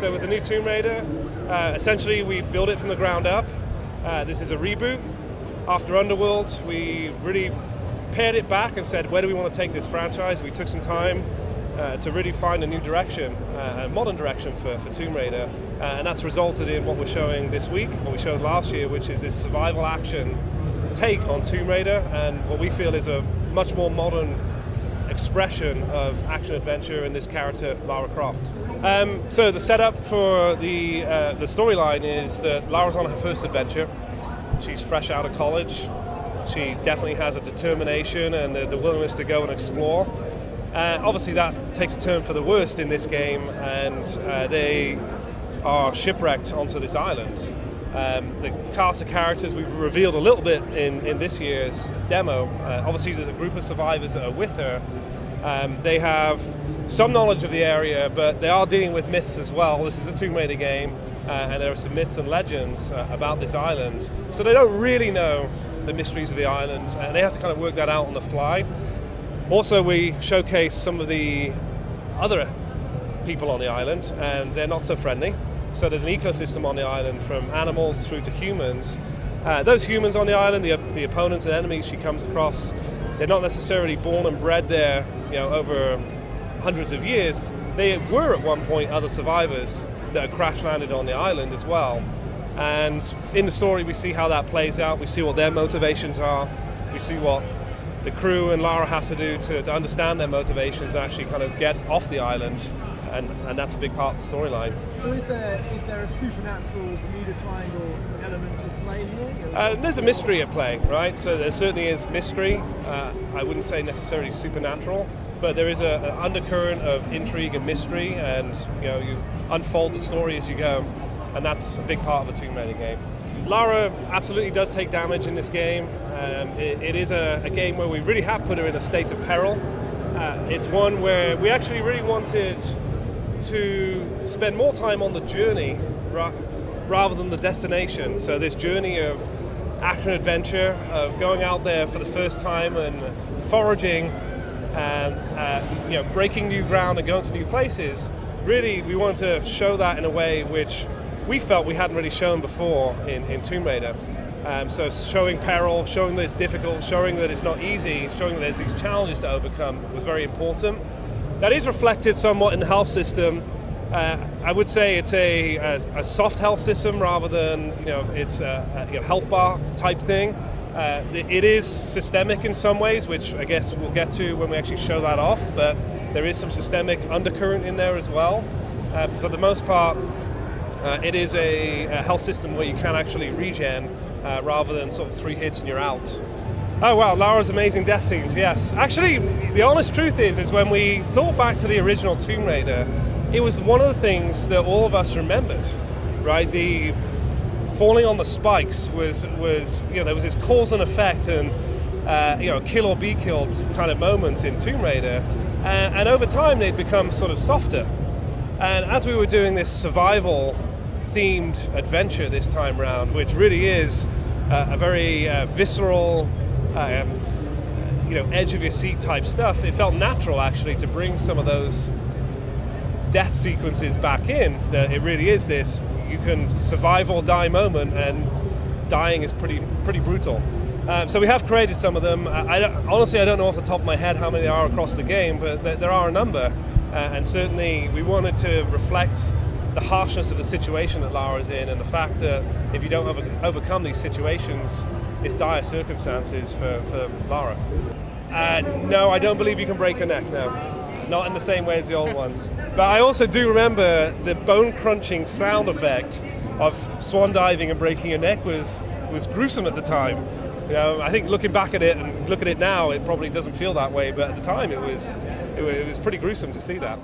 So with the new Tomb Raider, essentially we built it from the ground up. This is a reboot. After Underworld, we really pared it back and said, where do we want to take this franchise? We took some time to really find a new direction, a modern direction for Tomb Raider, and that's resulted in what we're showing this week, what we showed last year, which is this survival action take on Tomb Raider, and what we feel is a much more modern expression of action-adventure in this character, Lara Croft. So the setup for the storyline is that Lara's on her first adventure. She's fresh out of college. She definitely has a determination and the willingness to go and explore. Obviously that takes a turn for the worst in this game, and they are shipwrecked onto this island. The cast of characters we've revealed a little bit in this year's demo. Obviously there's a group of survivors that are with her. They have some knowledge of the area, but they are dealing with myths as well. This is a Tomb Raider game, and there are some myths and legends about this island. So they don't really know the mysteries of the island, and they have to kind of work that out on the fly. Also, we showcase some of the other people on the island, and they're not so friendly. So there's an ecosystem on the island, from animals through to humans. Those humans on the island, the opponents and enemies she comes across, they're not necessarily born and bred there, over hundreds of years. They were at one point other survivors that had crash landed on the island as well. And in the story we see how that plays out, we see what their motivations are, we see what the crew and Lara has to do to understand their motivations and actually kind of get off the island, and that's a big part of the storyline. So is there a supernatural Bermuda Triangle element to play here? There's a mystery at play, right? So there certainly is mystery. I wouldn't say necessarily supernatural, but there is an undercurrent of intrigue and mystery, and you unfold the story as you go, and that's a big part of a Tomb Raider game. Lara absolutely does take damage in this game. It is a game where we really have put her in a state of peril. It's one where we actually really wanted to spend more time on the journey rather than the destination. So this journey of action-adventure, of going out there for the first time and foraging and breaking new ground and going to new places, really we wanted to show that in a way which we felt we hadn't really shown before in Tomb Raider. So showing peril, showing that it's difficult, showing that it's not easy, showing that there's these challenges to overcome was very important. That is reflected somewhat in the health system. I would say it's a soft health system rather than it's a health bar type thing. It is systemic in some ways, which I guess we'll get to when we actually show that off, but there is some systemic undercurrent in there as well. For the most part, it is a health system where you can actually regen rather than sort of 3 hits and you're out. Oh wow, Lara's amazing death scenes, yes. Actually, the honest truth is when we thought back to the original Tomb Raider, it was one of the things that all of us remembered, right? The falling on the spikes was there was this cause and effect and kill or be killed kind of moments in Tomb Raider, and over time they'd become sort of softer. And as we were doing this survival themed adventure this time round, which really is a very visceral, edge of your seat type stuff, it felt natural actually to bring some of those death sequences back in. That it really is this, you can survive or die moment, and dying is pretty brutal. So we have created some of them. Honestly, I don't know off the top of my head how many there are across the game, but there are a number. And certainly we wanted to reflect the harshness of the situation that Lara's in, and the fact that if you don't overcome these situations, it's dire circumstances for Lara. No, I don't believe you can break her neck, no. Not in the same way as the old ones. But I also do remember the bone-crunching sound effect of swan diving and breaking her neck was gruesome at the time. I think looking back at it and look at it now, it probably doesn't feel that way, but at the time it was pretty gruesome to see that.